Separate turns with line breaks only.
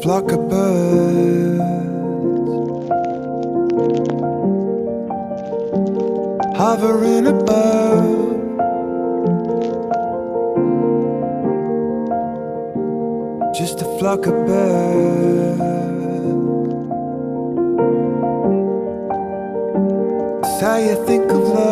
flock of birds hovering above. Just a flock of birds. That's how you think of love.